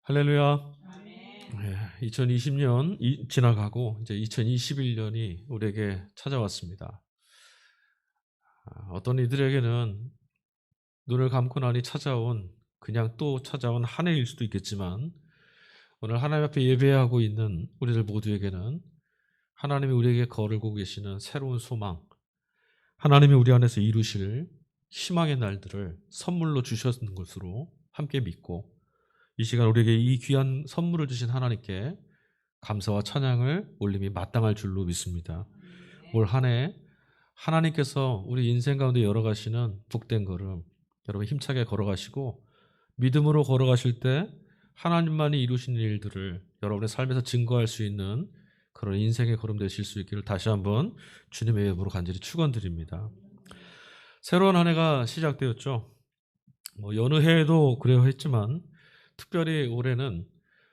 할렐루야. 2020년 지나가고 이제 2021년이 우리에게 찾아왔습니다. 어떤 이들에게는 눈을 감고 나니 그냥 또 찾아온 한 해일 수도 있겠지만, 오늘 하나님 앞에 예배하고 있는 우리들 모두에게는 하나님이 우리에게 걸고 계시는 새로운 소망, 하나님이 우리 안에서 이루실 희망의 날들을 선물로 주셨는 것으로 함께 믿고, 이 시간 우리에게 이 귀한 선물을 주신 하나님께 감사와 찬양을 올림이 마땅할 줄로 믿습니다. 올 한 해 하나님께서 우리 인생 가운데 열어가시는 복된 걸음, 여러분 힘차게 걸어가시고 믿음으로 걸어가실 때 하나님만이 이루신 일들을 여러분의 삶에서 증거할 수 있는 그런 인생의 걸음 되실 수 있기를 다시 한번 주님의 이름으로 간절히 축원드립니다. 새로운 한 해가 시작되었죠. 여느 해에도 그래야 했지만 특별히 올해는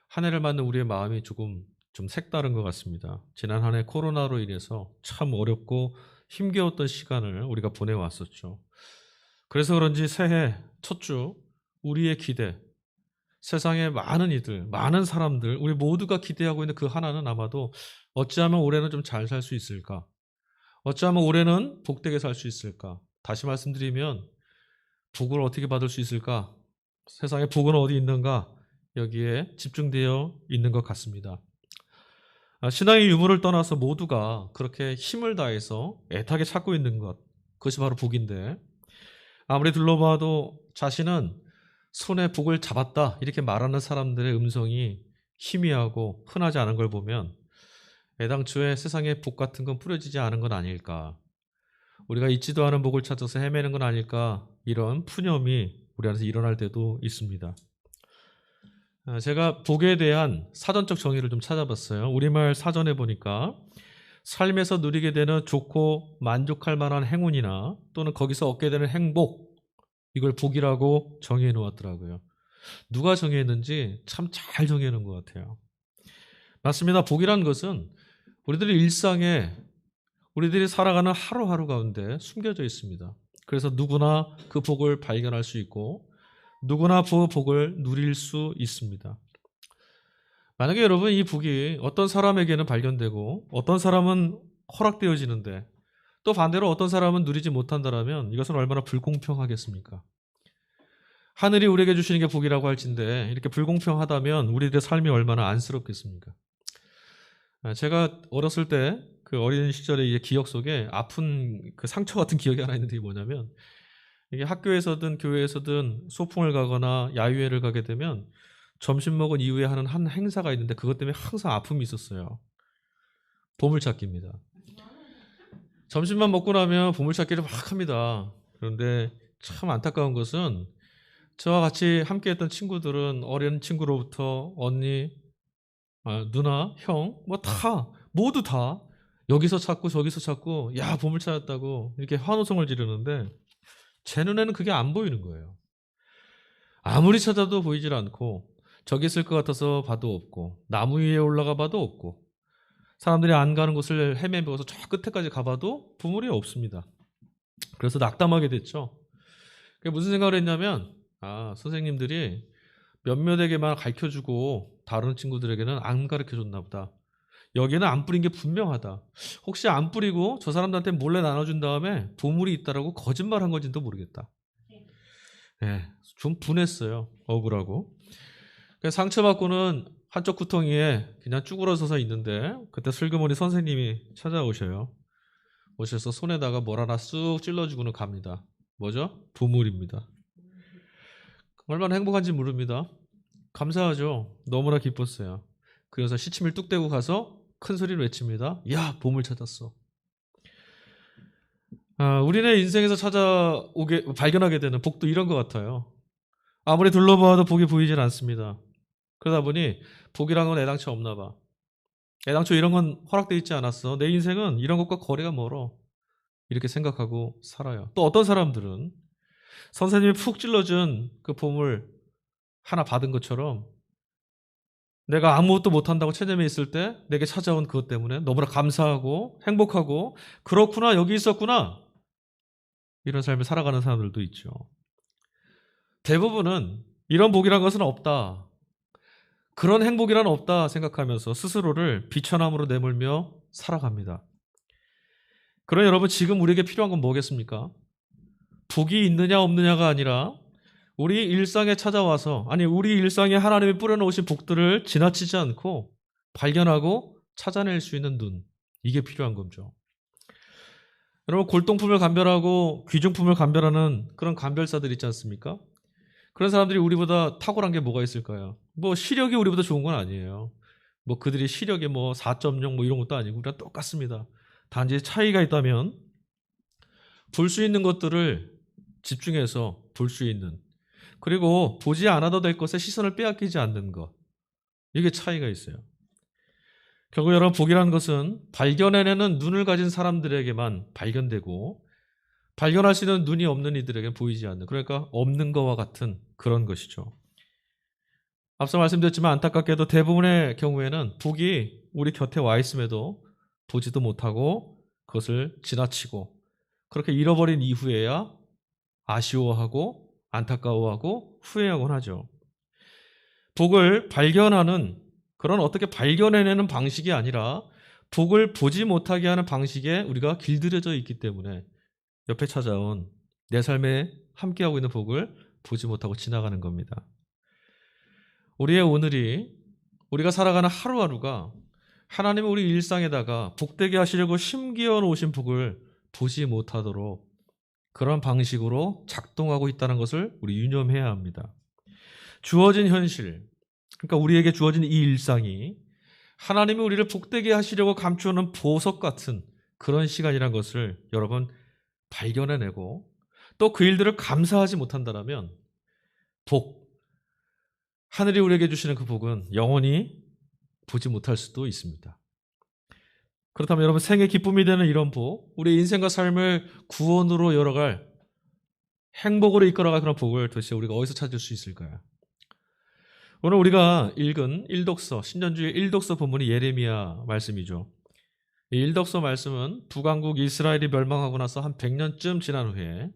한 해를 맞는 우리의 마음이 좀 색다른 것 같습니다. 지난 한 해 코로나로 인해서 참 어렵고 힘겨웠던 시간을 우리가 보내왔었죠. 그래서 그런지 새해 첫 주 우리의 기대, 세상의 많은 이들, 많은 사람들, 우리 모두가 기대하고 있는 그 하나는 아마도 어찌하면 올해는 좀 잘 살 수 있을까? 어찌하면 올해는 복되게 살 수 있을까? 다시 말씀드리면 복을 어떻게 받을 수 있을까? 세상에 복은 어디 있는가? 여기에 집중되어 있는 것 같습니다. 신앙의 유무를 떠나서 모두가 그렇게 힘을 다해서 애타게 찾고 있는 것, 그것이 바로 복인데, 아무리 둘러봐도 자신은 손에 복을 잡았다 이렇게 말하는 사람들의 음성이 희미하고 흔하지 않은 걸 보면 애당초에 세상에 복 같은 건 뿌려지지 않은 건 아닐까, 우리가 있지도 않은 복을 찾아서 헤매는 건 아닐까, 이런 푸념이 우리 안에서 일어날 때도 있습니다. 제가 복에 대한 사전적 정의를 좀 찾아봤어요. 우리말 사전에 보니까 삶에서 누리게 되는 좋고 만족할 만한 행운이나 또는 거기서 얻게 되는 행복, 이걸 복이라고 정의해 놓았더라고요. 누가 정의했는지 참 잘 정의해 놓은 것 같아요. 맞습니다. 복이라는 것은 우리들의 일상에 우리들이 살아가는 하루하루 가운데 숨겨져 있습니다. 그래서 누구나 그 복을 발견할 수 있고 누구나 그 복을 누릴 수 있습니다. 만약에 여러분 이 복이 어떤 사람에게는 발견되고 어떤 사람은 허락되어지는데 또 반대로 어떤 사람은 누리지 못한다면 이것은 얼마나 불공평하겠습니까? 하늘이 우리에게 주시는 게 복이라고 할진데 이렇게 불공평하다면 우리들의 삶이 얼마나 안쓰럽겠습니까? 제가 어렸을 때 그 어린 시절의 기억 속에 아픈 그 상처 같은 기억이 하나 있는데, 이게 뭐냐면, 이게 학교에서든 교회에서든 소풍을 가거나 야유회를 가게 되면 점심 먹은 이후에 하는 한 행사가 있는데 그것 때문에 항상 아픔이 있었어요. 보물찾기입니다. 점심만 먹고 나면 보물찾기를 막 합니다. 그런데 참 안타까운 것은 저와 같이 함께했던 친구들은 어린 친구로부터 언니, 누나, 형, 모두 다 여기서 찾고 저기서 찾고 야 보물 찾았다고 이렇게 환호성을 지르는데 제 눈에는 그게 안 보이는 거예요. 아무리 찾아도 보이질 않고 저기 있을 것 같아서 봐도 없고 나무 위에 올라가 봐도 없고 사람들이 안 가는 곳을 헤매면서 저 끝에까지 가봐도 보물이 없습니다. 그래서 낙담하게 됐죠. 무슨 생각을 했냐면, 선생님들이 몇몇에게만 가르쳐주고 다른 친구들에게는 안 가르쳐줬나 보다. 여기는 안 뿌린 게 분명하다. 혹시 안 뿌리고 저 사람들한테 몰래 나눠준 다음에 보물이 있다라고 거짓말한 건지도 모르겠다. 좀 분했어요. 억울하고. 상처받고는 한쪽 구덩이에 그냥 쭈그러서서 있는데 그때 슬그머니 선생님이 찾아오셔요. 오셔서 손에다가 뭘 하나 쑥 찔러주고는 갑니다. 뭐죠? 보물입니다. 얼마나 행복한지 모릅니다. 감사하죠. 너무나 기뻤어요. 그래서 시침을 뚝 떼고 가서 큰 소리로 외칩니다. 야, 보물 찾았어. 우리네 인생에서 발견하게 되는 복도 이런 것 같아요. 아무리 둘러봐도 복이 보이질 않습니다. 그러다 보니 복이란 건 애당초 없나 봐. 애당초 이런 건 허락되어 있지 않았어. 내 인생은 이런 것과 거리가 멀어. 이렇게 생각하고 살아요. 또 어떤 사람들은 선생님이 푹 찔러준 그 보물 하나 받은 것처럼 내가 아무것도 못한다고 체념해 있을 때 내게 찾아온 그것 때문에 너무나 감사하고 행복하고 그렇구나, 여기 있었구나, 이런 삶을 살아가는 사람들도 있죠. 대부분은 이런 복이란 것은 없다. 그런 행복이란 없다 생각하면서 스스로를 비천함으로 내몰며 살아갑니다. 그러나 여러분, 지금 우리에게 필요한 건 뭐겠습니까? 복이 있느냐 없느냐가 아니라 우리 일상에 찾아와서, 아니 우리 일상에 하나님이 뿌려놓으신 복들을 지나치지 않고 발견하고 찾아낼 수 있는 눈, 이게 필요한 거죠. 여러분, 골동품을 감별하고 귀중품을 감별하는 그런 감별사들 있지 않습니까? 그런 사람들이 우리보다 탁월한 게 뭐가 있을까요? 뭐 시력이 우리보다 좋은 건 아니에요. 뭐 그들이 시력이 뭐 4.0 뭐 이런 것도 아니고 우리랑 똑같습니다. 단지 차이가 있다면 볼 수 있는 것들을 집중해서 볼 수 있는, 그리고 보지 않아도 될 것에 시선을 빼앗기지 않는 것, 이게 차이가 있어요. 결국 여러분, 복이라는 것은 발견해내는 눈을 가진 사람들에게만 발견되고 발견할 수 있는 눈이 없는 이들에게 보이지 않는, 그러니까 없는 것과 같은 그런 것이죠. 앞서 말씀드렸지만 안타깝게도 대부분의 경우에는 복이 우리 곁에 와 있음에도 보지도 못하고 그것을 지나치고 그렇게 잃어버린 이후에야 아쉬워하고 안타까워하고 후회하곤 하죠. 복을 발견하는 그런 어떻게 발견해내는 방식이 아니라 복을 보지 못하게 하는 방식에 우리가 길들여져 있기 때문에 옆에 찾아온 내 삶에 함께하고 있는 복을 보지 못하고 지나가는 겁니다. 우리의 오늘이, 우리가 살아가는 하루하루가 하나님이 우리 일상에다가 복되게 하시려고 심기어 놓으신 복을 보지 못하도록 그런 방식으로 작동하고 있다는 것을 우리 유념해야 합니다. 주어진 현실, 그러니까 우리에게 주어진 이 일상이 하나님이 우리를 복되게 하시려고 감추어놓은 보석 같은 그런 시간이란 것을 여러분 발견해내고 또 그 일들을 감사하지 못한다면 복, 하늘이 우리에게 주시는 그 복은 영원히 보지 못할 수도 있습니다. 그렇다면 여러분, 생의 기쁨이 되는 이런 복, 우리 인생과 삶을 구원으로 열어갈, 행복으로 이끌어갈 그런 복을 도대체 우리가 어디서 찾을 수 있을까요? 오늘 우리가 읽은 일독서, 신년주의 일독서 본문이 예레미야 말씀이죠. 이 일독서 말씀은 북왕국 이스라엘이 멸망하고 나서 한 100년쯤 지난 후에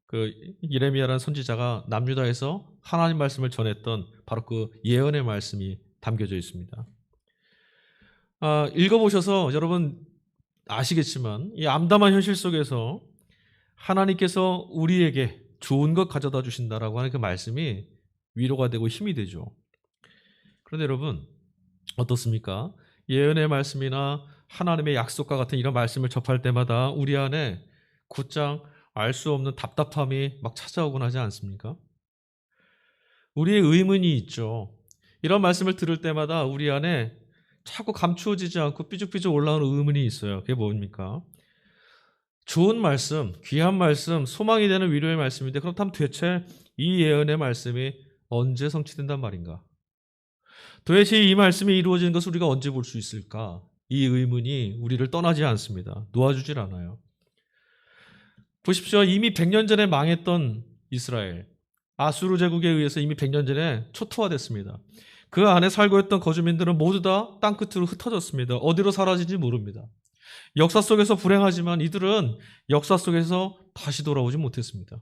그 예레미야라는 선지자가 남유다에서 하나님 말씀을 전했던 바로 그 예언의 말씀이 담겨져 있습니다. 읽어보셔서 여러분 아시겠지만 이 암담한 현실 속에서 하나님께서 우리에게 좋은 것 가져다 주신다라고 하는 그 말씀이 위로가 되고 힘이 되죠. 그런데 여러분 어떻습니까? 예언의 말씀이나 하나님의 약속과 같은 이런 말씀을 접할 때마다 우리 안에 곧장 알 수 없는 답답함이 막 찾아오곤 하지 않습니까? 우리의 의문이 있죠. 이런 말씀을 들을 때마다 우리 안에 자꾸 감추어지지 않고 삐죽삐죽 올라오는 의문이 있어요. 그게 뭡니까? 좋은 말씀, 귀한 말씀, 소망이 되는 위로의 말씀인데 그렇다면 대체 이 예언의 말씀이 언제 성취된단 말인가? 도대체 이 말씀이 이루어지는 것을 우리가 언제 볼 수 있을까? 이 의문이 우리를 떠나지 않습니다. 놓아주질 않아요. 보십시오. 이미 100년 전에 망했던 이스라엘, 아수르 제국에 의해서 이미 100년 전에 초토화됐습니다. 그 안에 살고 있던 거주민들은 모두 다 땅끝으로 흩어졌습니다. 어디로 사라진지 모릅니다. 역사 속에서 불행하지만 이들은 역사 속에서 다시 돌아오지 못했습니다.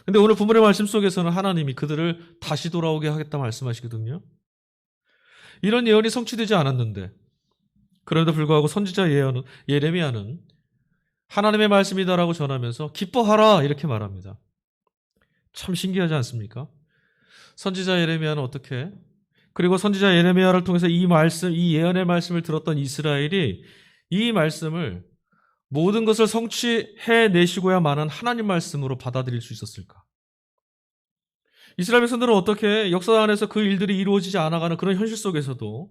그런데 오늘 본문의 말씀 속에서는 하나님이 그들을 다시 돌아오게 하겠다 말씀하시거든요. 이런 예언이 성취되지 않았는데 그럼에도 불구하고 선지자 예레미야는 하나님의 말씀이다라고 전하면서 기뻐하라 이렇게 말합니다. 참 신기하지 않습니까? 선지자 예레미야는 어떻게, 그리고 선지자 예레미야를 통해서 이 말씀, 이 예언의 말씀을 들었던 이스라엘이 이 말씀을 모든 것을 성취해내시고야만한 하나님 말씀으로 받아들일 수 있었을까? 이스라엘 백성들은 어떻게 역사 안에서 그 일들이 이루어지지 않아가는 그런 현실 속에서도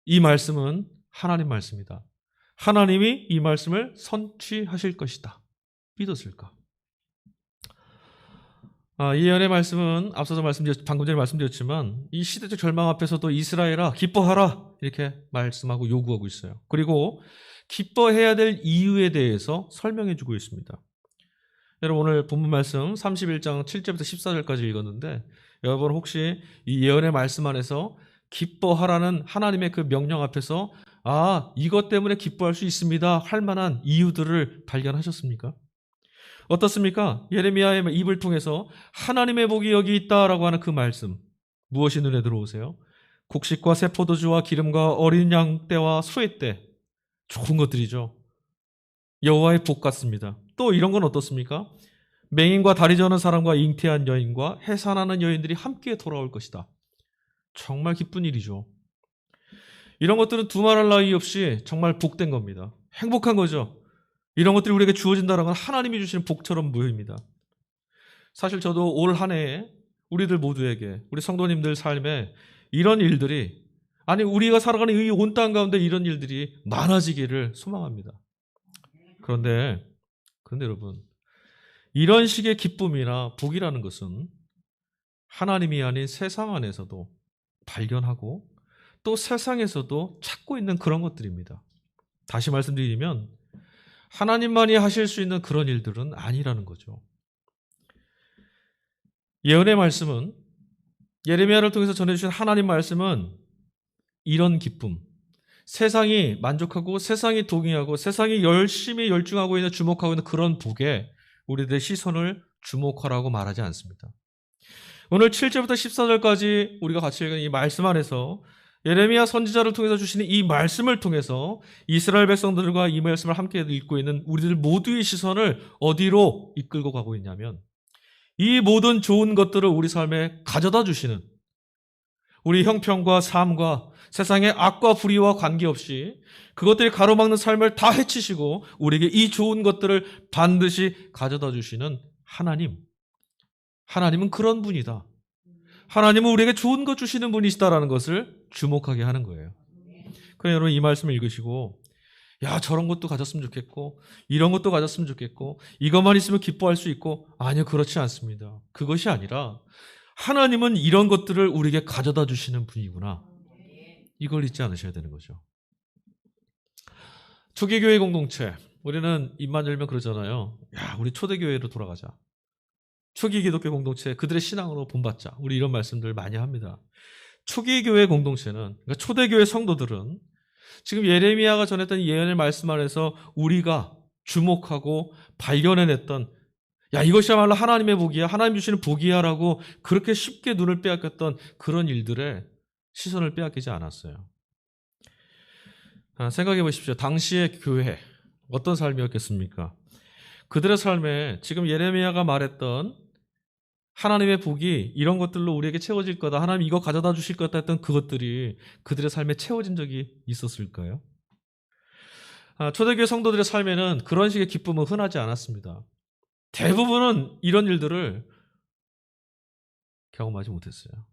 이 말씀은 하나님 말씀이다, 하나님이 이 말씀을 성취하실 것이다 믿었을까? 이 예언의 말씀은 앞서서 방금 전에 말씀드렸지만 이 시대적 절망 앞에서도 이스라엘아 기뻐하라 이렇게 말씀하고 요구하고 있어요. 그리고 기뻐해야 될 이유에 대해서 설명해 주고 있습니다. 여러분 오늘 본문 말씀 31장 7절부터 14절까지 읽었는데 여러분 혹시 이 예언의 말씀 안에서 기뻐하라는 하나님의 그 명령 앞에서 이것 때문에 기뻐할 수 있습니다 할 만한 이유들을 발견하셨습니까? 어떻습니까? 예레미야의 입을 통해서 하나님의 복이 여기 있다라고 하는 그 말씀 무엇이 눈에 들어오세요? 곡식과 새 포도주와 기름과 어린 양 떼와 소의 떼, 좋은 것들이죠. 여호와의 복 같습니다. 또 이런 건 어떻습니까? 맹인과 다리 저는 사람과 잉태한 여인과 해산하는 여인들이 함께 돌아올 것이다. 정말 기쁜 일이죠. 이런 것들은 두말할 나위 없이 정말 복된 겁니다. 행복한 거죠. 이런 것들이 우리에게 주어진다는 건 하나님이 주시는 복처럼 보입니다. 사실 저도 올 한 해에 우리들 모두에게, 우리 성도님들 삶에 이런 일들이, 아니 우리가 살아가는 이 온 땅 가운데 이런 일들이 많아지기를 소망합니다. 그런데 여러분, 이런 식의 기쁨이나 복이라는 것은 하나님이 아닌 세상 안에서도 발견하고 또 세상에서도 찾고 있는 그런 것들입니다. 다시 말씀드리면 하나님만이 하실 수 있는 그런 일들은 아니라는 거죠. 예언의 말씀은, 예레미야를 통해서 전해주신 하나님 말씀은 이런 기쁨, 세상이 만족하고 세상이 동의하고 세상이 열심히 열중하고 있는, 주목하고 있는 그런 복에 우리들의 시선을 주목하라고 말하지 않습니다. 오늘 7절부터 14절까지 우리가 같이 읽은 이 말씀 안에서 예레미야 선지자를 통해서 주시는 이 말씀을 통해서 이스라엘 백성들과 이 말씀을 함께 읽고 있는 우리들 모두의 시선을 어디로 이끌고 가고 있냐면, 이 모든 좋은 것들을 우리 삶에 가져다 주시는, 우리 형편과 삶과 세상의 악과 불의와 관계없이 그것들이 가로막는 삶을 다 해치시고 우리에게 이 좋은 것들을 반드시 가져다 주시는 하나님. 하나님은 그런 분이다. 하나님은 우리에게 좋은 것 주시는 분이시다라는 것을 주목하게 하는 거예요. 그럼 여러분 이 말씀을 읽으시고, 야, 저런 것도 가졌으면 좋겠고 이런 것도 가졌으면 좋겠고 이것만 있으면 기뻐할 수 있고, 아니요, 그렇지 않습니다. 그것이 아니라 하나님은 이런 것들을 우리에게 가져다 주시는 분이구나, 이걸 잊지 않으셔야 되는 거죠. 초기교회 공동체, 우리는 입만 열면 그러잖아요. 야, 우리 초대교회로 돌아가자. 초기 기독교 공동체, 그들의 신앙으로 본받자. 우리 이런 말씀들 많이 합니다. 초기 교회 공동체는, 그러니까 초대교회 성도들은 지금 예레미야가 전했던 예언의 말씀 안에서 우리가 주목하고 발견해냈던, 야, 이것이야말로 하나님의 복이야, 하나님 주시는 복이야 라고 그렇게 쉽게 눈을 빼앗겼던 그런 일들에 시선을 빼앗기지 않았어요. 생각해 보십시오. 당시의 교회 어떤 삶이었겠습니까? 그들의 삶에 지금 예레미야가 말했던 하나님의 복이 이런 것들로 우리에게 채워질 거다, 하나님 이거 가져다 주실 거다 했던 그것들이 그들의 삶에 채워진 적이 있었을까요? 초대교회 성도들의 삶에는 그런 식의 기쁨은 흔하지 않았습니다. 대부분은 이런 일들을 경험하지 못했어요.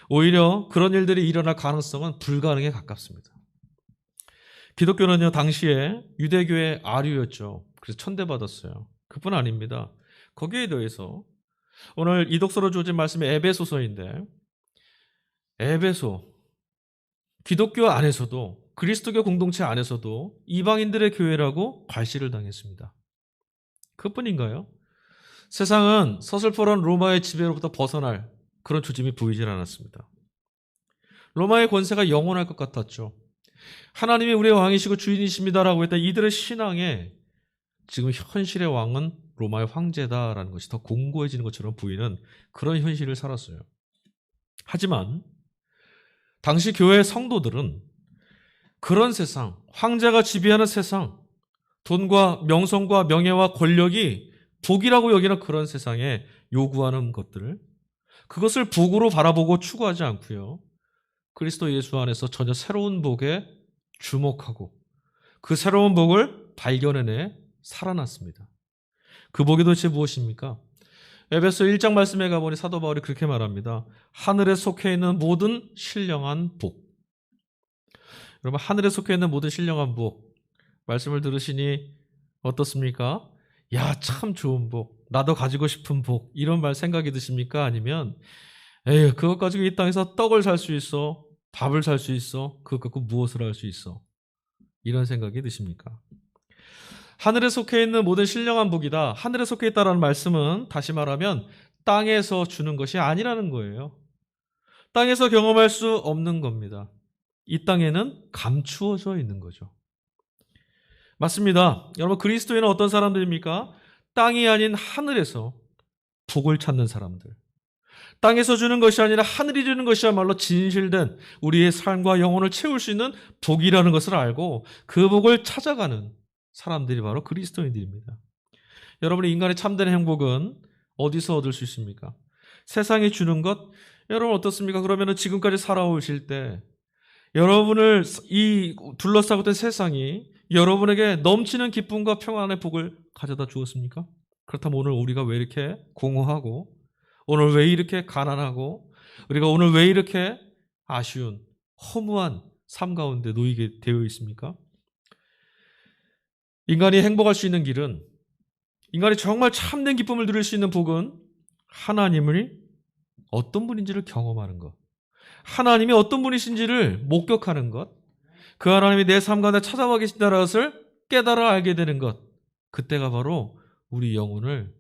오히려 그런 일들이 일어날 가능성은 불가능에 가깝습니다. 기독교는요, 당시에 유대교의 아류였죠. 그래서 천대받았어요. 그뿐 아닙니다. 거기에 더해서 오늘 이 독서로 주어진 말씀이 에베소서인데, 에베소, 기독교 안에서도, 그리스도교 공동체 안에서도 이방인들의 교회라고 괄시를 당했습니다. 그뿐인가요? 세상은 서슬퍼런 로마의 지배로부터 벗어날 그런 조짐이 보이질 않았습니다. 로마의 권세가 영원할 것 같았죠. 하나님이 우리의 왕이시고 주인이십니다라고 했던 이들의 신앙에 지금 현실의 왕은 로마의 황제다라는 것이 더 공고해지는 것처럼 보이는 그런 현실을 살았어요. 하지만 당시 교회의 성도들은 그런 세상, 황제가 지배하는 세상, 돈과 명성과 명예와 권력이 복이라고 여기는 그런 세상에 요구하는 것들을, 그것을 복으로 바라보고 추구하지 않고요, 그리스도 예수 안에서 전혀 새로운 복에 주목하고 그 새로운 복을 발견해내 살아났습니다. 그 복이 도대체 무엇입니까? 에베소 1장 말씀에 가보니 사도 바울이 그렇게 말합니다. 하늘에 속해 있는 모든 신령한 복. 여러분, 하늘에 속해 있는 모든 신령한 복, 말씀을 들으시니 어떻습니까? 야, 참 좋은 복, 나도 가지고 싶은 복, 이런 말 생각이 드십니까? 아니면 에휴, 그것 가지고 이 땅에서 떡을 살 수 있어, 밥을 살 수 있어, 그것 갖고 무엇을 할 수 있어, 이런 생각이 드십니까? 하늘에 속해 있는 모든 신령한 복이다, 하늘에 속해 있다라는 말씀은 다시 말하면 땅에서 주는 것이 아니라는 거예요. 땅에서 경험할 수 없는 겁니다. 이 땅에는 감추어져 있는 거죠. 맞습니다. 여러분, 그리스도인은 어떤 사람들입니까? 땅이 아닌 하늘에서 복을 찾는 사람들. 땅에서 주는 것이 아니라 하늘이 주는 것이야말로 진실된 우리의 삶과 영혼을 채울 수 있는 복이라는 것을 알고 그 복을 찾아가는 사람들이 바로 그리스도인들입니다. 여러분의 인간의 참된 행복은 어디서 얻을 수 있습니까? 세상이 주는 것? 여러분 어떻습니까? 그러면 지금까지 살아오실 때 여러분을 이 둘러싸고 있던 세상이 여러분에게 넘치는 기쁨과 평안의 복을 가져다 주었습니까? 그렇다면 오늘 우리가 왜 이렇게 공허하고 오늘 왜 이렇게 가난하고 우리가 오늘 왜 이렇게 아쉬운 허무한 삶 가운데 놓이게 되어 있습니까? 인간이 행복할 수 있는 길은 인간이 정말 참된 기쁨을 누릴 수 있는 복은 하나님을 어떤 분인지를 경험하는 것, 하나님이 어떤 분이신지를 목격하는 것, 그 하나님이 내 삶 가운데 찾아와 계신다는 것을 깨달아 알게 되는 것, 그때가 바로 우리 영혼을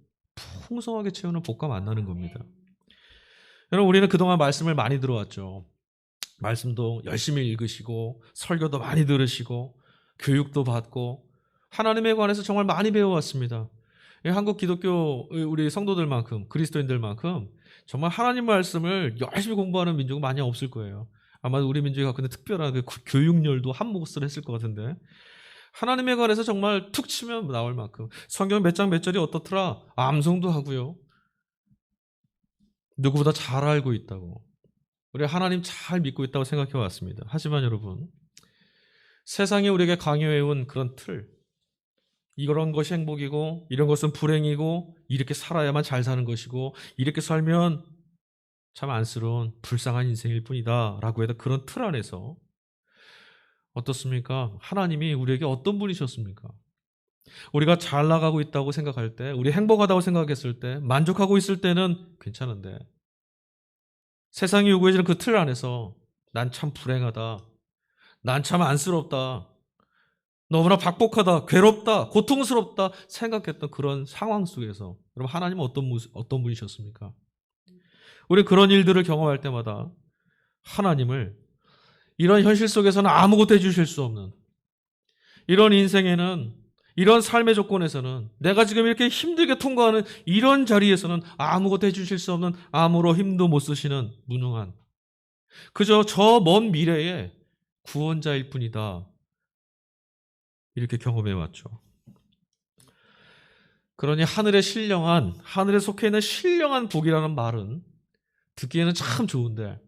풍성하게 채우는 복과 만나는 겁니다. 여러분 우리는 그동안 말씀을 많이 들어왔죠. 말씀도 열심히 읽으시고 설교도 많이 들으시고 교육도 받고 하나님에 관해서 정말 많이 배워왔습니다. 한국 기독교 우리 성도들만큼 그리스도인들만큼 정말 하나님 말씀을 열심히 공부하는 민족은 많이 없을 거예요. 아마 우리 민족이 갖고 있는 특별한 그 교육열도 한 몫을 했을 것 같은데 하나님에 관해서 정말 툭 치면 나올 만큼 성경 몇 장 몇 절이 어떻더라 암송도 하고요. 누구보다 잘 알고 있다고 우리 하나님 잘 믿고 있다고 생각해 왔습니다. 하지만 여러분 세상이 우리에게 강요해온 그런 틀 이런 것이 행복이고 이런 것은 불행이고 이렇게 살아야만 잘 사는 것이고 이렇게 살면 참 안쓰러운 불쌍한 인생일 뿐이다 라고 해도 그런 틀 안에서 어떻습니까? 하나님이 우리에게 어떤 분이셨습니까? 우리가 잘 나가고 있다고 생각할 때 우리 행복하다고 생각했을 때 만족하고 있을 때는 괜찮은데 세상이 요구해주는 그 틀 안에서 난 참 불행하다 난 참 안쓰럽다 너무나 박복하다, 괴롭다, 고통스럽다 생각했던 그런 상황 속에서 여러분 하나님은 어떤 분이셨습니까? 우리 그런 일들을 경험할 때마다 하나님을 이런 현실 속에서는 아무것도 해주실 수 없는 이런 인생에는 이런 삶의 조건에서는 내가 지금 이렇게 힘들게 통과하는 이런 자리에서는 아무것도 해주실 수 없는 아무런 힘도 못 쓰시는 무능한 그저 저 먼 미래의 구원자일 뿐이다. 이렇게 경험해 왔죠. 그러니 하늘에 속해 있는 신령한 복이라는 말은 듣기에는 참 좋은데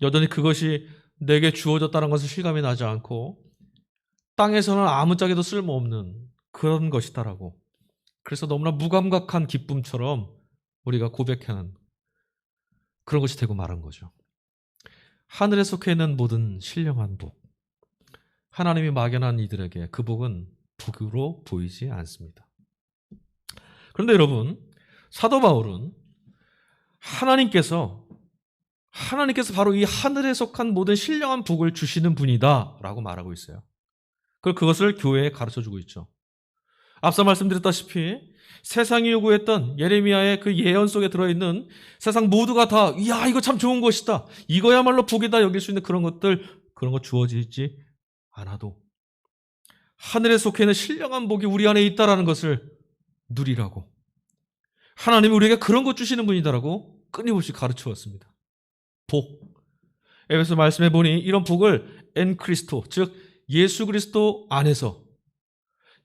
여전히 그것이 내게 주어졌다는 것을 실감이 나지 않고 땅에서는 아무짝에도 쓸모없는 그런 것이다라고 그래서 너무나 무감각한 기쁨처럼 우리가 고백하는 그런 것이 되고 말한 거죠. 하늘에 속해 있는 모든 신령한 복 하나님이 막연한 이들에게 그 복은 복으로 보이지 않습니다. 그런데 여러분 사도 바울은 하나님께서 바로 이 하늘에 속한 모든 신령한 복을 주시는 분이다 라고 말하고 있어요. 그것을 교회에 가르쳐주고 있죠. 앞서 말씀드렸다시피 세상이 요구했던 예레미야의 그 예언 속에 들어있는 세상 모두가 다 이야 이거 참 좋은 것이다 이거야말로 복이다 여길 수 있는 그런 거 주어지지 않아도 하늘에 속해 있는 신령한 복이 우리 안에 있다라는 것을 누리라고 하나님이 우리에게 그런 것 주시는 분이다라고 끊임없이 가르쳐 왔습니다. 복. 에베소 말씀해 보니 이런 복을 엔 크리스토 즉 예수 그리스도 안에서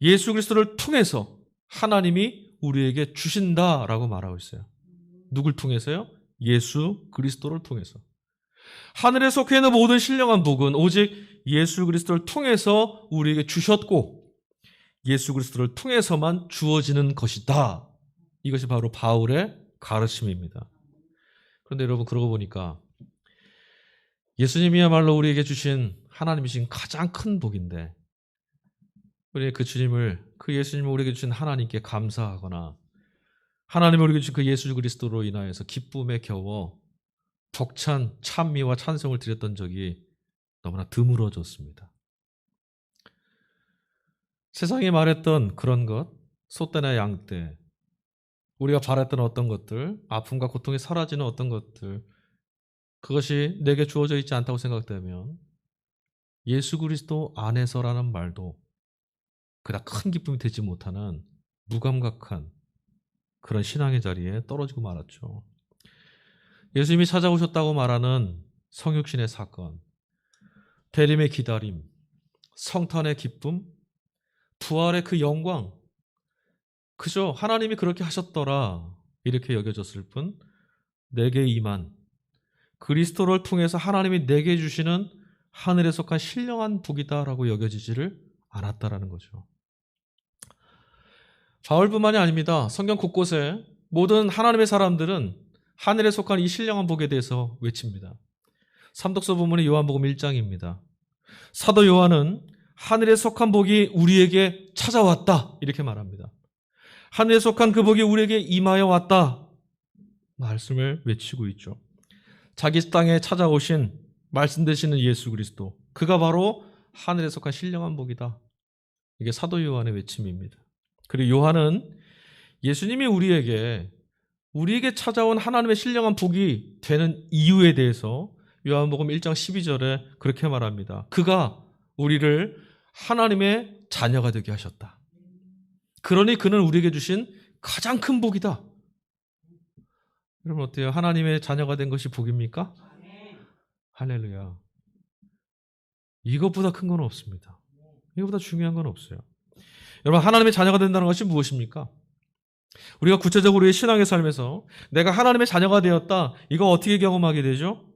예수 그리스도를 통해서 하나님이 우리에게 주신다라고 말하고 있어요. 누굴 통해서요? 예수 그리스도를 통해서. 하늘에 속해 있는 모든 신령한 복은 오직 예수 그리스도를 통해서 우리에게 주셨고 예수 그리스도를 통해서만 주어지는 것이다. 이것이 바로 바울의 가르침입니다. 그런데 여러분 그러고 보니까 예수님이야말로 우리에게 주신 하나님이신 가장 큰 복인데 우리 그 예수님을 우리에게 주신 하나님께 감사하거나 하나님이 우리에게 주신 그 예수 그리스도로 인하여서 기쁨에 겨워 벅찬 찬미와 찬송을 드렸던 적이 너무나 드물어졌습니다. 세상이 말했던 그런 것, 소떼나 양떼, 우리가 바랬던 어떤 것들, 아픔과 고통이 사라지는 어떤 것들, 그것이 내게 주어져 있지 않다고 생각되면 예수 그리스도 안에서라는 말도 그다지 큰 기쁨이 되지 못하는 무감각한 그런 신앙의 자리에 떨어지고 말았죠. 예수님이 찾아오셨다고 말하는 성육신의 사건, 대림의 기다림, 성탄의 기쁨, 부활의 그 영광, 그저 하나님이 그렇게 하셨더라 이렇게 여겨졌을 뿐 내게 임한 그리스도를 통해서 하나님이 내게 주시는 하늘에 속한 신령한 복이다라고 여겨지지를 않았다라는 거죠. 바울뿐만이 아닙니다. 성경 곳곳에 모든 하나님의 사람들은 하늘에 속한 이 신령한 복에 대해서 외칩니다. 삼독서 본문이 요한복음 1장입니다. 사도 요한은 하늘에 속한 복이 우리에게 찾아왔다 이렇게 말합니다. 하늘에 속한 그 복이 우리에게 임하여 왔다 말씀을 외치고 있죠. 자기 땅에 찾아오신 말씀 되시는 예수 그리스도, 그가 바로 하늘에 속한 신령한 복이다. 이게 사도 요한의 외침입니다. 그리고 요한은 예수님이 우리에게 찾아온 하나님의 신령한 복이 되는 이유에 대해서 요한복음 1장 12절에 그렇게 말합니다. 그가 우리를 하나님의 자녀가 되게 하셨다. 그러니 그는 우리에게 주신 가장 큰 복이다. 여러분 어때요? 하나님의 자녀가 된 것이 복입니까? 할렐루야. 이것보다 큰 건 없습니다. 이것보다 중요한 건 없어요. 여러분 하나님의 자녀가 된다는 것이 무엇입니까? 우리가 구체적으로 우리의 신앙의 삶에서 내가 하나님의 자녀가 되었다. 이거 어떻게 경험하게 되죠?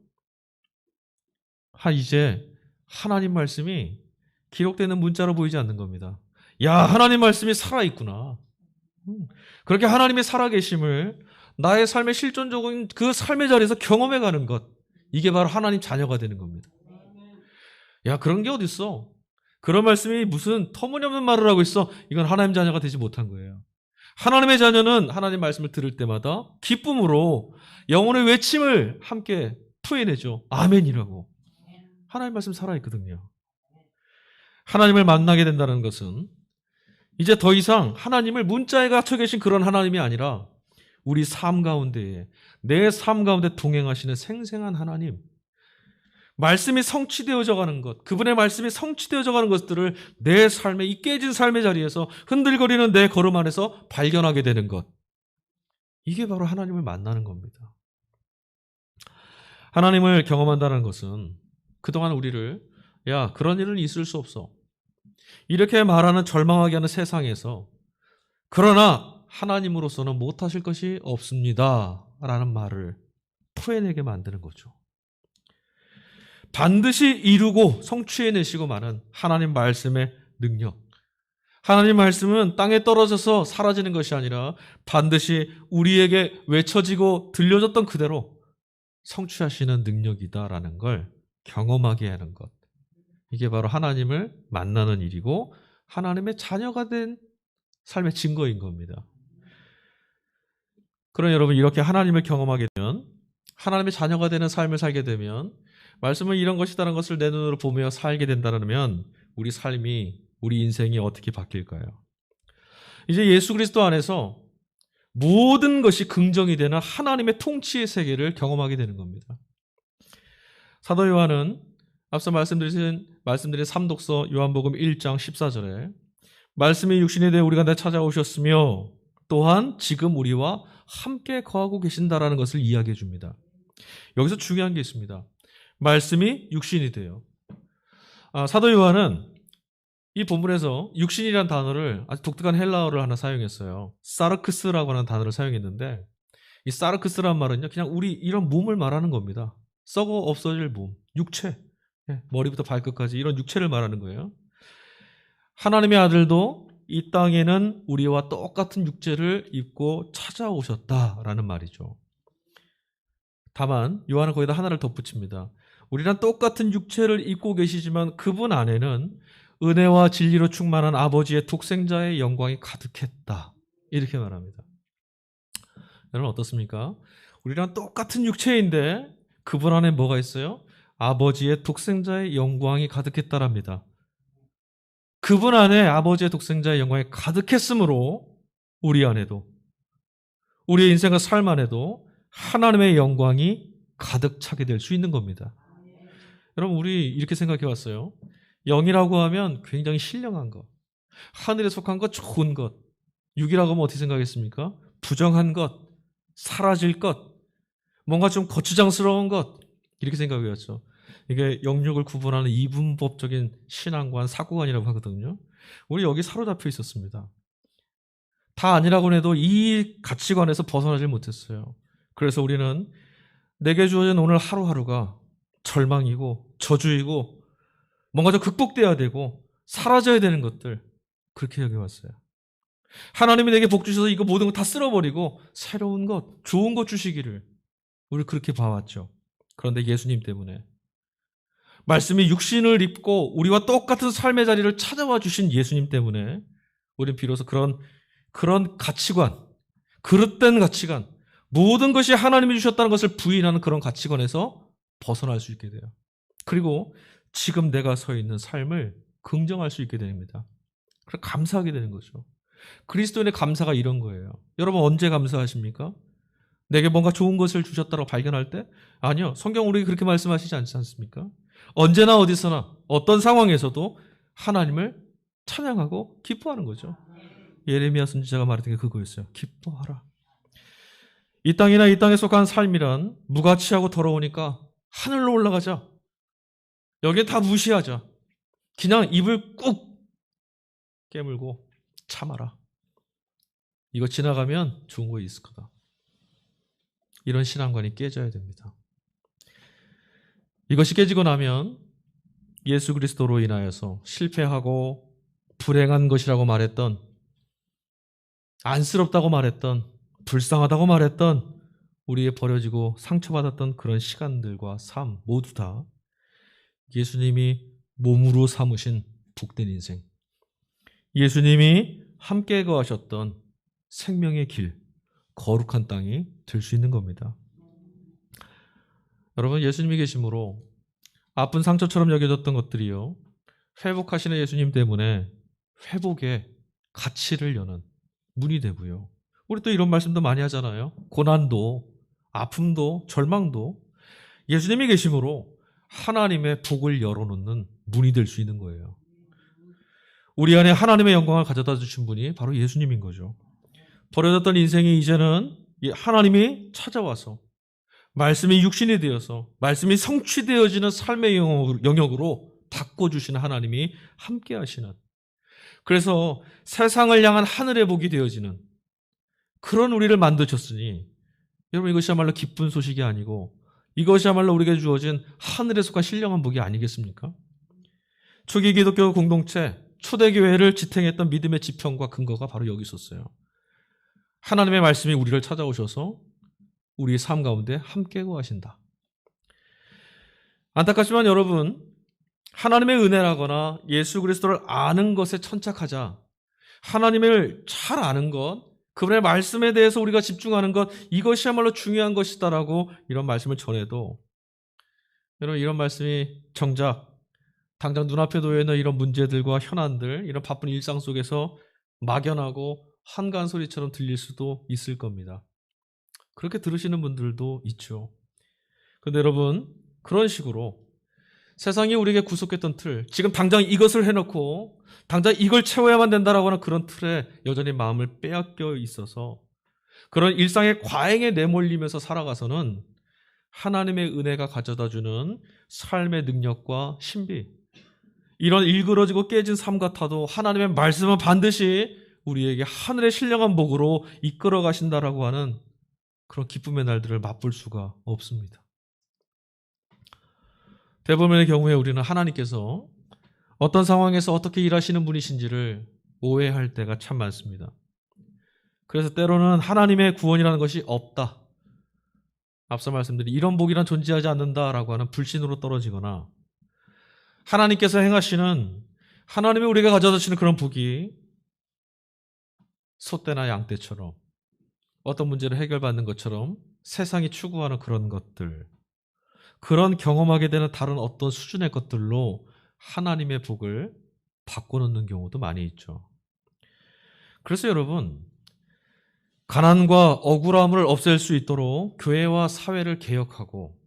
이제 하나님 말씀이 기록되는 문자로 보이지 않는 겁니다. 야, 하나님 말씀이 살아있구나. 그렇게 하나님의 살아계심을 나의 삶의 실존적인 그 삶의 자리에서 경험해가는 것, 이게 바로 하나님 자녀가 되는 겁니다. 야, 그런 게 어딨어? 그런 말씀이 무슨 터무니없는 말을 하고 있어? 이건 하나님 자녀가 되지 못한 거예요. 하나님의 자녀는 하나님 말씀을 들을 때마다 기쁨으로 영혼의 외침을 함께 토해내죠. 아멘이라고. 하나님 말씀 살아있거든요. 하나님을 만나게 된다는 것은 이제 더 이상 하나님을 문자에 갇혀 계신 그런 하나님이 아니라 우리 삶 가운데에, 내 삶 가운데 동행하시는 생생한 하나님, 말씀이 성취되어져 가는 것, 그분의 말씀이 성취되어져 가는 것들을 내 삶의, 이 깨진 삶의 자리에서 흔들거리는 내 걸음 안에서 발견하게 되는 것, 이게 바로 하나님을 만나는 겁니다. 하나님을 경험한다는 것은 그동안 우리를 야, 그런 일은 있을 수 없어, 이렇게 말하는 절망하게 하는 세상에서 그러나 하나님으로서는 못하실 것이 없습니다 라는 말을 풀어내게 만드는 거죠. 반드시 이루고 성취해내시고 마는 하나님 말씀의 능력. 하나님 말씀은 땅에 떨어져서 사라지는 것이 아니라 반드시 우리에게 외쳐지고 들려졌던 그대로 성취하시는 능력이다라는 걸 경험하게 하는 것. 이게 바로 하나님을 만나는 일이고 하나님의 자녀가 된 삶의 증거인 겁니다. 그러나 여러분, 이렇게 하나님을 경험하게 되면, 하나님의 자녀가 되는 삶을 살게 되면, 말씀은 이런 것이다라는 것을 내 눈으로 보며 살게 된다면 우리 삶이, 우리 인생이 어떻게 바뀔까요? 이제 예수 그리스도 안에서 모든 것이 긍정이 되는 하나님의 통치의 세계를 경험하게 되는 겁니다. 사도 요한은 앞서 말씀드린 삼독서 요한복음 1장 14절에 말씀이 육신이 되어 우리 가운데 찾아오셨으며 또한 지금 우리와 함께 거하고 계신다라는 것을 이야기해 줍니다. 여기서 중요한 게 있습니다. 말씀이 육신이 돼요. 사도 요한은 이 본문에서 육신이라는 단어를 아주 독특한 헬라어를 하나 사용했어요. 사르크스라고 하는 단어를 사용했는데, 이 사르크스란 말은요, 그냥 우리 이런 몸을 말하는 겁니다. 썩어 없어질 몸, 육체, 머리부터 발끝까지 이런 육체를 말하는 거예요. 하나님의 아들도 이 땅에는 우리와 똑같은 육체를 입고 찾아오셨다라는 말이죠. 다만 요한은 거기다 하나를 덧붙입니다. 우리랑 똑같은 육체를 입고 계시지만 그분 안에는 은혜와 진리로 충만한 아버지의 독생자의 영광이 가득했다. 이렇게 말합니다. 여러분 어떻습니까? 우리랑 똑같은 육체인데 그분 안에 뭐가 있어요? 아버지의 독생자의 영광이 가득했다랍니다. 그분 안에 아버지의 독생자의 영광이 가득했으므로 우리 안에도, 우리의 인생과 삶 안에도 하나님의 영광이 가득 차게 될 수 있는 겁니다. 여러분, 우리 이렇게 생각해 왔어요. 영이라고 하면 굉장히 신령한 것, 하늘에 속한 것, 좋은 것. 육이라고 하면 어떻게 생각했습니까? 부정한 것, 사라질 것, 뭔가 좀 거추장스러운 것 이렇게 생각해왔죠. 이게 영육을 구분하는 이분법적인 신앙관, 사고관이라고 하거든요. 우리 여기 사로잡혀 있었습니다. 다 아니라고 해도 이 가치관에서 벗어나질 못했어요. 그래서 우리는 내게 주어진 오늘 하루하루가 절망이고 저주이고 뭔가 좀 극복돼야 되고 사라져야 되는 것들 그렇게 여겨왔어요. 하나님이 내게 복 주셔서 이거 모든 거 다 쓸어버리고 새로운 것, 좋은 것 주시기를 우리 그렇게 봐왔죠. 그런데 예수님 때문에 말씀이 육신을 입고 우리와 똑같은 삶의 자리를 찾아와 주신 예수님 때문에 우리는 비로소 그런 가치관, 그릇된 가치관, 모든 것이 하나님이 주셨다는 것을 부인하는 그런 가치관에서 벗어날 수 있게 돼요. 그리고 지금 내가 서 있는 삶을 긍정할 수 있게 됩니다. 그래서 감사하게 되는 거죠. 그리스도인의 감사가 이런 거예요. 여러분 언제 감사하십니까? 내게 뭔가 좋은 것을 주셨다고 발견할 때? 아니요. 성경 우리 그렇게 말씀하시지 않지 않습니까? 언제나 어디서나 어떤 상황에서도 하나님을 찬양하고 기뻐하는 거죠. 예레미야 선지자가 말했던 게 그거였어요. 기뻐하라. 이 땅이나 이 땅에 속한 삶이란 무가치하고 더러우니까 하늘로 올라가자. 여기에 다 무시하자. 그냥 입을 꾹 깨물고 참아라. 이거 지나가면 좋은 거 있을 거다. 이런 신앙관이 깨져야 됩니다. 이것이 깨지고 나면 예수 그리스도로 인하여서 실패하고 불행한 것이라고 말했던, 안쓰럽다고 말했던, 불쌍하다고 말했던, 우리의 버려지고 상처받았던 그런 시간들과 삶 모두 다 예수님이 몸으로 삼으신 복된 인생, 예수님이 함께 거하셨던 생명의 길, 거룩한 땅이 될 수 있는 겁니다. 여러분, 예수님이 계심으로 아픈 상처처럼 여겨졌던 것들이요, 회복하시는 예수님 때문에 회복의 가치를 여는 문이 되고요. 우리 또 이런 말씀도 많이 하잖아요. 고난도, 아픔도, 절망도 예수님이 계심으로 하나님의 복을 열어놓는 문이 될 수 있는 거예요. 우리 안에 하나님의 영광을 가져다 주신 분이 바로 예수님인 거죠. 버려졌던 인생이 이제는 하나님이 찾아와서 말씀이 육신이 되어서 말씀이 성취되어지는 삶의 영역으로 바꿔주시는 하나님이 함께 하시는, 그래서 세상을 향한 하늘의 복이 되어지는 그런 우리를 만드셨으니, 여러분 이것이야말로 기쁜 소식이 아니고 이것이야말로 우리에게 주어진 하늘에 속한 신령한 복이 아니겠습니까? 초기 기독교 공동체, 초대교회를 지탱했던 믿음의 지평과 근거가 바로 여기 있었어요. 하나님의 말씀이 우리를 찾아오셔서 우리의 삶 가운데 함께 거하신다. 안타깝지만 여러분, 하나님의 은혜라거나 예수 그리스도를 아는 것에 천착하자, 하나님을 잘 아는 것, 그분의 말씀에 대해서 우리가 집중하는 것, 이것이야말로 중요한 것이다라고 이런 말씀을 전해도, 여러분 이런 말씀이 정작 당장 눈앞에 놓여있는 이런 문제들과 현안들, 이런 바쁜 일상 속에서 막연하고 한가한 소리처럼 들릴 수도 있을 겁니다. 그렇게 들으시는 분들도 있죠. 그런데 여러분, 그런 식으로 세상이 우리에게 구속했던 틀, 지금 당장 이것을 해놓고 당장 이걸 채워야만 된다라고 하는 그런 틀에 여전히 마음을 빼앗겨 있어서 그런 일상의 과잉에 내몰리면서 살아가서는 하나님의 은혜가 가져다주는 삶의 능력과 신비, 이런 일그러지고 깨진 삶 같아도 하나님의 말씀은 반드시 우리에게 하늘의 신령한 복으로 이끌어 가신다라고 하는 그런 기쁨의 날들을 맛볼 수가 없습니다. 대부분의 경우에 우리는 하나님께서 어떤 상황에서 어떻게 일하시는 분이신지를 오해할 때가 참 많습니다. 그래서 때로는 하나님의 구원이라는 것이 없다, 앞서 말씀드린 이런 복이란 존재하지 않는다라고 하는 불신으로 떨어지거나, 하나님께서 행하시는, 하나님이 우리가 가져다 주시는 그런 복이 소떼나 양떼처럼 어떤 문제를 해결받는 것처럼 세상이 추구하는 그런 것들, 그런 경험하게 되는 다른 어떤 수준의 것들로 하나님의 복을 바꿔놓는 경우도 많이 있죠. 그래서 여러분, 가난과 억울함을 없앨 수 있도록 교회와 사회를 개혁하고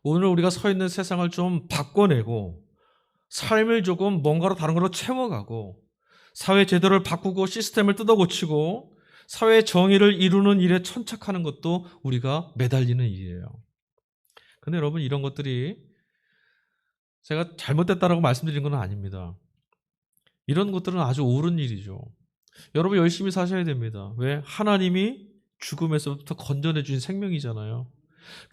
오늘 우리가 서 있는 세상을 좀 바꿔내고 삶을 조금 뭔가로 다른 걸로 채워가고 사회 제도를 바꾸고 시스템을 뜯어고치고 사회 정의를 이루는 일에 천착하는 것도 우리가 매달리는 일이에요. 근데 여러분, 이런 것들이 제가 잘못됐다라고 말씀드린 건 아닙니다. 이런 것들은 아주 옳은 일이죠. 여러분 열심히 사셔야 됩니다. 왜? 하나님이 죽음에서부터 건져내 주신 생명이잖아요.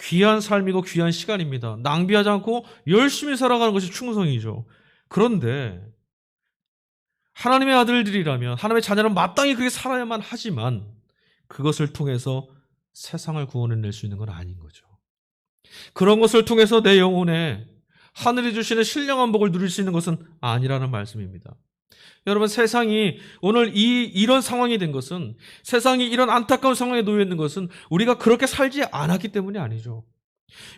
귀한 삶이고 귀한 시간입니다. 낭비하지 않고 열심히 살아가는 것이 충성이죠. 그런데 하나님의 아들들이라면, 하나님의 자녀는 마땅히 그렇게 살아야만 하지만 그것을 통해서 세상을 구원해낼 수 있는 건 아닌 거죠. 그런 것을 통해서 내 영혼에 하늘이 주시는 신령한 복을 누릴 수 있는 것은 아니라는 말씀입니다. 여러분, 세상이 오늘 이런 상황이 된 것은, 세상이 이런 안타까운 상황에 놓여 있는 것은 우리가 그렇게 살지 않았기 때문이 아니죠.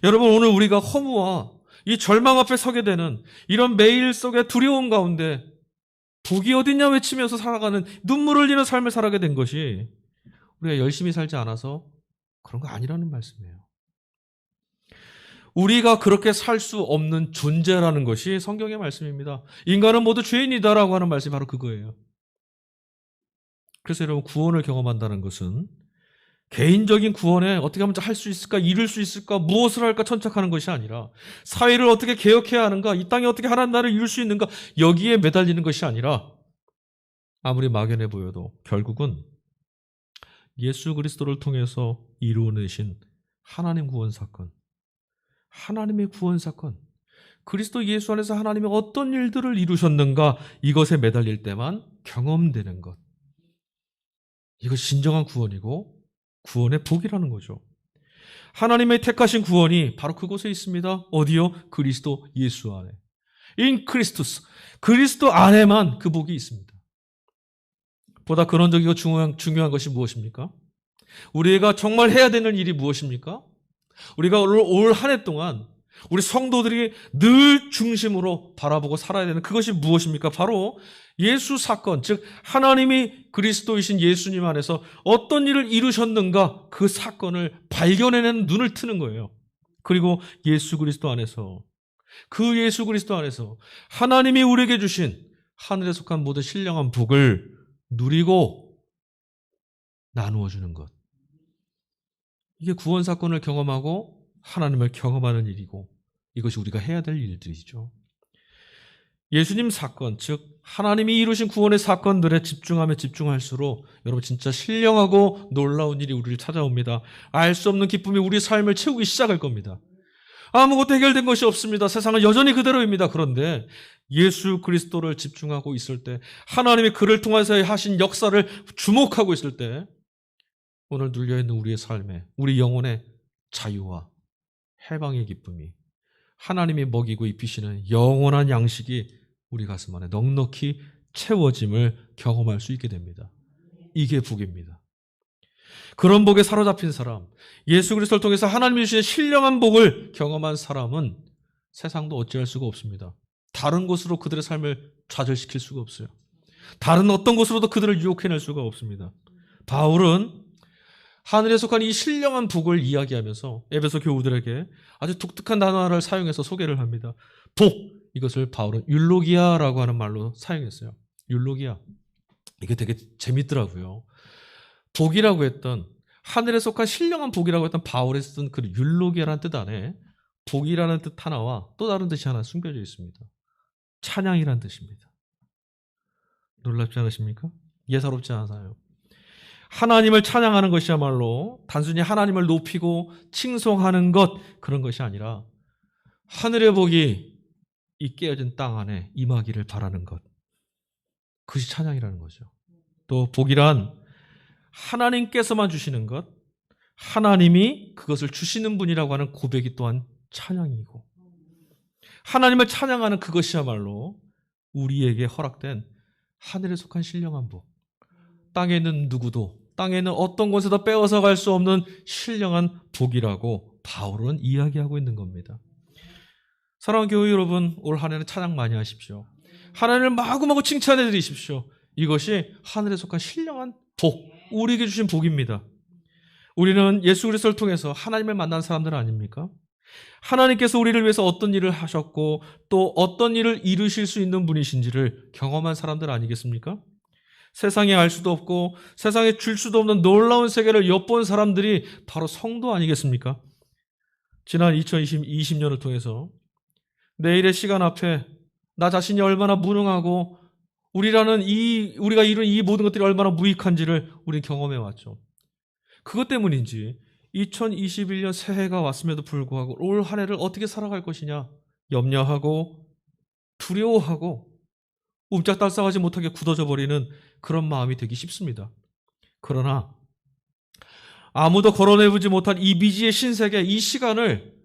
여러분, 오늘 우리가 허무와 이 절망 앞에 서게 되는 이런 매일 속의 두려움 가운데 복이 어딨냐 외치면서 살아가는, 눈물을 흘리는 삶을 살아가게 된 것이 우리가 열심히 살지 않아서 그런 거 아니라는 말씀이에요. 우리가 그렇게 살 수 없는 존재라는 것이 성경의 말씀입니다. 인간은 모두 죄인이다라고 하는 말씀이 바로 그거예요. 그래서 여러분, 구원을 경험한다는 것은 개인적인 구원에 어떻게 하면 할 수 있을까, 이룰 수 있을까, 무엇을 할까 천착하는 것이 아니라, 사회를 어떻게 개혁해야 하는가, 이 땅에 어떻게 하나님 나라를 이룰 수 있는가, 여기에 매달리는 것이 아니라, 아무리 막연해 보여도 결국은 예수 그리스도를 통해서 이루어내신 하나님 구원 사건, 하나님의 구원 사건, 그리스도 예수 안에서 하나님이 어떤 일들을 이루셨는가, 이것에 매달릴 때만 경험되는 것, 이것이 진정한 구원이고 구원의 복이라는 거죠. 하나님의 택하신 구원이 바로 그곳에 있습니다. 어디요? 그리스도 예수 안에. In Christus. 그리스도 안에만 그 복이 있습니다. 보다 근원적이고 중요한 것이 무엇입니까? 우리가 정말 해야 되는 일이 무엇입니까? 우리가 올 한 해 동안 우리 성도들이 늘 중심으로 바라보고 살아야 되는 그것이 무엇입니까? 바로 예수 사건, 즉 하나님이 그리스도이신 예수님 안에서 어떤 일을 이루셨는가, 그 사건을 발견해내는 눈을 트는 거예요. 그리고 예수 그리스도 안에서, 그 예수 그리스도 안에서 하나님이 우리에게 주신 하늘에 속한 모든 신령한 복을 누리고 나누어 주는 것, 이게 구원 사건을 경험하고 하나님을 경험하는 일이고, 이것이 우리가 해야 될 일들이죠. 예수님 사건, 즉 하나님이 이루신 구원의 사건들에 집중하면 집중할수록 여러분 진짜 신령하고 놀라운 일이 우리를 찾아옵니다. 알 수 없는 기쁨이 우리 삶을 채우기 시작할 겁니다. 아무것도 해결된 것이 없습니다. 세상은 여전히 그대로입니다. 그런데 예수 그리스도를 집중하고 있을 때, 하나님이 그를 통해서 하신 역사를 주목하고 있을 때, 오늘 눌려있는 우리의 삶에, 우리 영혼의 자유와 해방의 기쁨이, 하나님이 먹이고 입히시는 영원한 양식이 우리 가슴 안에 넉넉히 채워짐을 경험할 수 있게 됩니다. 이게 복입니다. 그런 복에 사로잡힌 사람, 예수 그리스도를 통해서 하나님이 주시는 신령한 복을 경험한 사람은 세상도 어찌할 수가 없습니다. 다른 곳으로 그들의 삶을 좌절시킬 수가 없어요. 다른 어떤 곳으로도 그들을 유혹해낼 수가 없습니다. 바울은 하늘에 속한 이 신령한 복을 이야기하면서 에베소 교우들에게 아주 독특한 단어 하나를 사용해서 소개를 합니다. 복, 이것을 바울은 율로기아라고 하는 말로 사용했어요. 율로기아. 이게 되게 재밌더라고요. 복이라고 했던, 하늘에 속한 신령한 복이라고 했던 바울이 쓴 그 율로기아라는 뜻 안에 복이라는 뜻 하나와 또 다른 뜻이 하나 숨겨져 있습니다. 찬양이라는 뜻입니다. 놀랍지 않으십니까? 예사롭지 않아요. 하나님을 찬양하는 것이야말로 단순히 하나님을 높이고 칭송하는 것, 그런 것이 아니라 하늘의 복이 이 깨어진 땅 안에 임하기를 바라는 것, 그것이 찬양이라는 거죠. 또 복이란 하나님께서만 주시는 것, 하나님이 그것을 주시는 분이라고 하는 고백이 또한 찬양이고, 하나님을 찬양하는 그것이야말로 우리에게 허락된 하늘에 속한 신령한 복, 땅에 있는 누구도, 땅에 있는 어떤 곳에도 빼앗아 갈 수 없는 신령한 복이라고 바울은 이야기하고 있는 겁니다. 사랑하는 교회 여러분, 올 한 해는 찬양 많이 하십시오. 하나님을 마구마구 칭찬해 드리십시오. 이것이 하늘에 속한 신령한 복, 우리에게 주신 복입니다. 우리는 예수 그리스도를 통해서 하나님을 만난 사람들 아닙니까? 하나님께서 우리를 위해서 어떤 일을 하셨고 또 어떤 일을 이루실 수 있는 분이신지를 경험한 사람들 아니겠습니까? 세상에 알 수도 없고 세상에 줄 수도 없는 놀라운 세계를 엿본 사람들이 바로 성도 아니겠습니까? 지난 2020년을 통해서 내일의 시간 앞에 나 자신이 얼마나 무능하고 우리가 이룬 이 모든 것들이 얼마나 무익한지를 우리는 경험해 왔죠. 그것 때문인지 2021년 새해가 왔음에도 불구하고 올 한 해를 어떻게 살아갈 것이냐 염려하고 두려워하고 옴짝달싹하지 못하게 굳어져 버리는 그런 마음이 되기 쉽습니다. 그러나 아무도 걸어내보지 못한 이 미지의 신세계, 이 시간을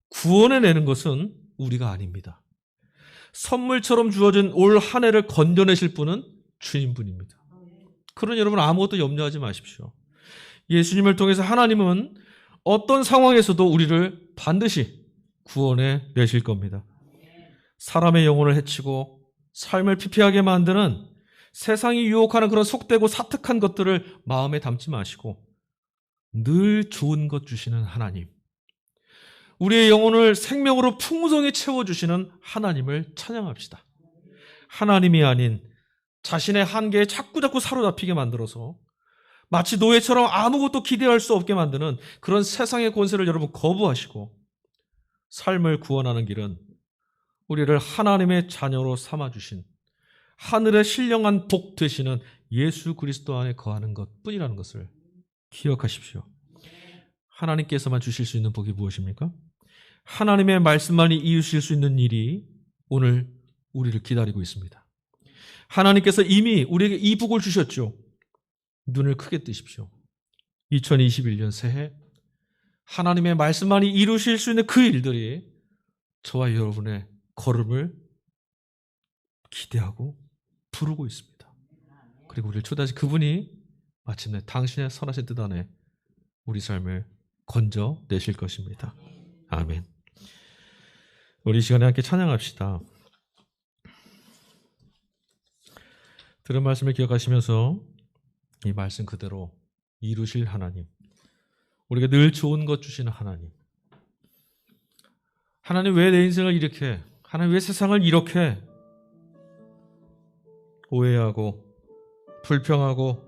구원해내는 것은 우리가 아닙니다. 선물처럼 주어진 올 한 해를 건져내실 분은 주님뿐입니다. 그러니 여러분 아무것도 염려하지 마십시오. 예수님을 통해서 하나님은 어떤 상황에서도 우리를 반드시 구원해 내실 겁니다. 사람의 영혼을 해치고 삶을 피폐하게 만드는 세상이 유혹하는 그런 속되고 사특한 것들을 마음에 담지 마시고 늘 좋은 것 주시는 하나님, 우리의 영혼을 생명으로 풍성히 채워주시는 하나님을 찬양합시다. 하나님이 아닌 자신의 한계에 자꾸자꾸 사로잡히게 만들어서 마치 노예처럼 아무것도 기대할 수 없게 만드는 그런 세상의 권세를 여러분 거부하시고 삶을 구원하는 길은 우리를 하나님의 자녀로 삼아주신 하늘의 신령한 복 되시는 예수 그리스도 안에 거하는 것뿐이라는 것을 기억하십시오. 하나님께서만 주실 수 있는 복이 무엇입니까? 하나님의 말씀만이 이루실 수 있는 일이 오늘 우리를 기다리고 있습니다. 하나님께서 이미 우리에게 이 복을 주셨죠. 눈을 크게 뜨십시오. 2021년 새해 하나님의 말씀만이 이루실 수 있는 그 일들이 저와 여러분의 걸음을 기대하고 부르고 있습니다. 그리고 우리를 초대하신 그분이 마침내 당신의 선하신 뜻 안에 우리 삶을 건져내실 것입니다. 아멘. 우리 이 시간에 함께 찬양합시다. 들은 말씀을 기억하시면서 이 말씀 그대로 이루실 하나님, 우리가 늘 좋은 것 주시는 하나님, 하나님 왜 내 인생을 이렇게, 하나님 왜 세상을 이렇게 오해하고 불평하고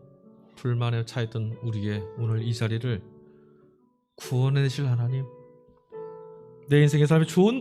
불만에 차있던 우리의 오늘 이 자리를 구원해 내실 하나님, 내 인생의 삶에 좋은